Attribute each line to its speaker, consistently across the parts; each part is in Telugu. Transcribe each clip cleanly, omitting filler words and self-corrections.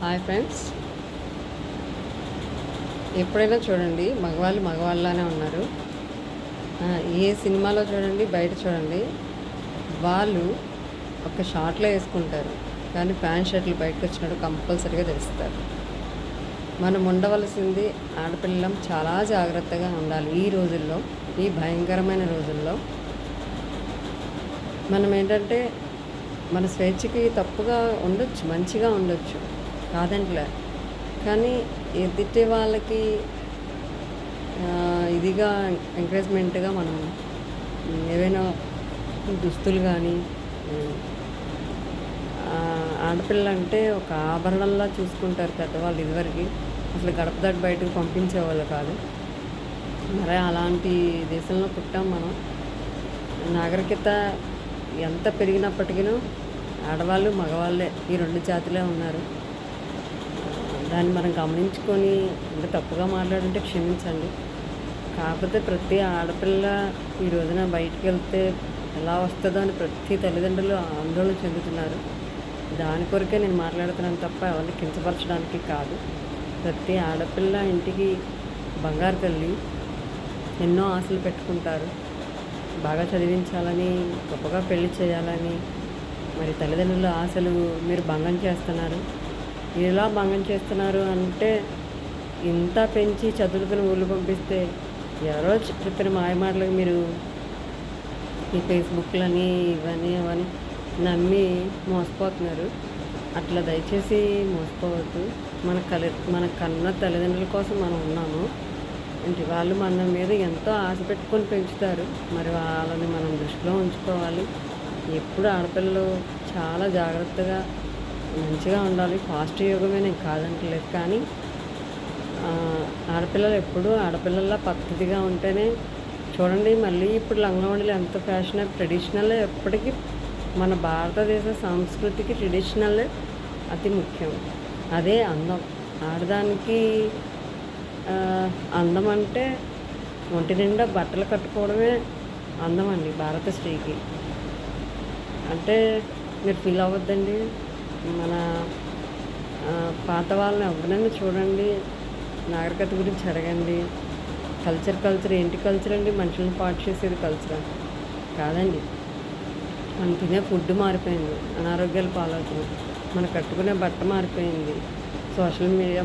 Speaker 1: హాయ్ ఫ్రెండ్స్, ఎప్పుడైనా చూడండి మగవాళ్ళు మగవాళ్ళలానే ఉన్నారు. ఏ సినిమాలో చూడండి, బయట చూడండి, వాళ్ళు ఒక షార్ట్లో వేసుకుంటారు, కానీ ప్యాంట్ షర్ట్లు బయటకు వచ్చినట్టు కంపల్సరీగా తెలుస్తారు. మనం ఉండవలసింది ఆడపిల్లం, చాలా జాగ్రత్తగా ఉండాలి. ఈ రోజుల్లో, ఈ భయంకరమైన రోజుల్లో మనం ఏంటంటే మన స్వేచ్ఛకి తప్పుగా ఉండొచ్చు, మంచిగా ఉండొచ్చు, కాదంట్లే. కానీ ఎదుటి వాళ్ళకి ఇదిగా ఎంకరేజ్మెంట్గా మనం ఏవైనా దుస్తులు కానీ, ఆడపిల్ల అంటే ఒక ఆభరణంలా చూసుకుంటారు పెద్దవాళ్ళు. ఇదివరకు అసలు గడప దాటి బయటకు పంపించేవాళ్ళు కాదు. మరి అలాంటి దేశంలో పుట్టాం మనం. నాగరికత ఎంత పెరిగినప్పటికీ ఆడవాళ్ళు మగవాళ్ళే, ఈ రెండు జాతులే ఉన్నారు. దాన్ని మనం గమనించుకొని అంటే తప్పుగా మాట్లాడుంటే క్షమించండి. కాకపోతే ప్రతి ఆడపిల్ల ఈ రోజున బయటికి వెళ్తే ఎలా వస్తుందో అని ప్రతి తల్లిదండ్రులు ఆందోళన చెందుతున్నారు. దాని కొరకే నేను మాట్లాడుతున్నాను తప్ప ఎవరిని కించపరచడానికి కాదు. ప్రతి ఆడపిల్ల ఇంటికి బంగారు తల్లి, ఎన్నో ఆశలు పెట్టుకుంటారు. బాగా చదివించాలని, గొప్పగా పెళ్లి చేయాలని. మరి తల్లిదండ్రుల ఆశలు మీరు భంగం చేస్తున్నారు. ఎలా భంగం చేస్తున్నారు అంటే, ఇంత పెంచి చదువుకుని ఊళ్ళు పంపిస్తే ఎవరో చెప్పిన మాయమాటలకు మీరు ఈ ఫేస్బుక్లని ఇవన్నీ అవన్నీ నమ్మి మోసపోతున్నారు. అట్లా దయచేసి మోసపోవద్దు. మన కన్న తల్లిదండ్రుల కోసం మనం ఉన్నాము. అంటే వాళ్ళు మన మీద ఎంతో ఆశ పెట్టుకొని పెంచుతారు. మరి వాళ్ళని మనం దృష్టిలో ఉంచుకోవాలి. ఎప్పుడు ఆడపిల్లలు చాలా జాగ్రత్తగా మంచిగా ఉండాలి. ఫాస్ట్ యుగమే నేను కాదంటలేదు, కానీ ఆడపిల్లలు ఎప్పుడూ ఆడపిల్లల పద్ధతిగా ఉంటేనే. చూడండి, మళ్ళీ ఇప్పుడు లంగావణిలు ఎంత ఫ్యాషన్, ట్రెడిషనల్. ఎప్పటికీ మన భారతదేశ సంస్కృతికి ట్రెడిషనల్ అతి ముఖ్యం. అదే అందం. ఆడదానికి అందం అంటే ఒంటి నిండా బట్టలు కట్టుకోవడమే అందం అండి భారత స్త్రీకి. అంటే మీరు ఫీల్ అవ్వద్దండి. మన పాత వాళ్ళని ఎవరినైనా చూడండి, నాగరికత గురించి అడగండి. కల్చర్ ఏంటి కల్చర్ అండి? మనుషులను పాటు చేసేది కల్చరా? కాదండి. మనం తినే ఫుడ్ మారిపోయింది, అనారోగ్యాలు పాలవుతున్నాం. మనం కట్టుకునే బట్ట మారిపోయింది, సోషల్ మీడియా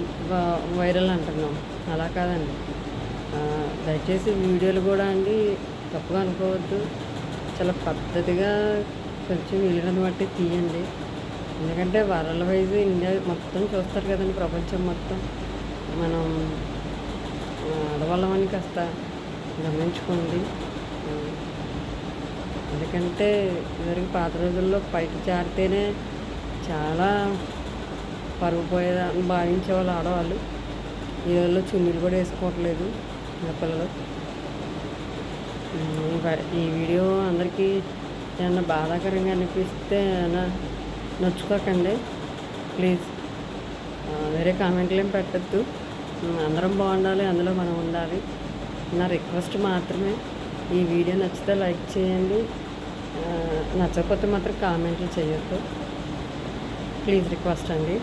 Speaker 1: వైరల్ అంటున్నాం. అలా కాదండి. దయచేసి వీడియోలు కూడా అండి తప్పుగా అనుకోవద్దు. చాలా పద్ధతిగా కొంచెం వీలుని బట్టి తీయండి. ఎందుకంటే వరల్డ్ వైజ్ ఇండియా మొత్తం చూస్తారు కదండి, ప్రపంచం మొత్తం. మనం ఆడవాళ్ళమని కాస్త గమనించుకోండి. ఎందుకంటే ఇదివరకు పాత రోజుల్లో పైకి జారితేనే చాలా పరుగు పోయేదని భావించేవాళ్ళు ఆడవాళ్ళు. ఈ రోజుల్లో చున్నీలు కూడా వేసుకోవట్లేదు పిల్లలు. ఈ వీడియో అందరికీ ఏమన్నా బాధాకరంగా అనిపిస్తే నొచ్చుకోకండి ప్లీజ్. వేరే కామెంట్లు ఏం పెట్టద్దు. అందరం బాగుండాలి, అందులో మనం ఉండాలి. నా రిక్వెస్ట్ మాత్రమే. ఈ వీడియో నచ్చితే లైక్ చేయండి, నచ్చకపోతే మాత్రం కామెంట్లు చేయొద్దు. ప్లీజ్ రిక్వెస్ట్ అండి.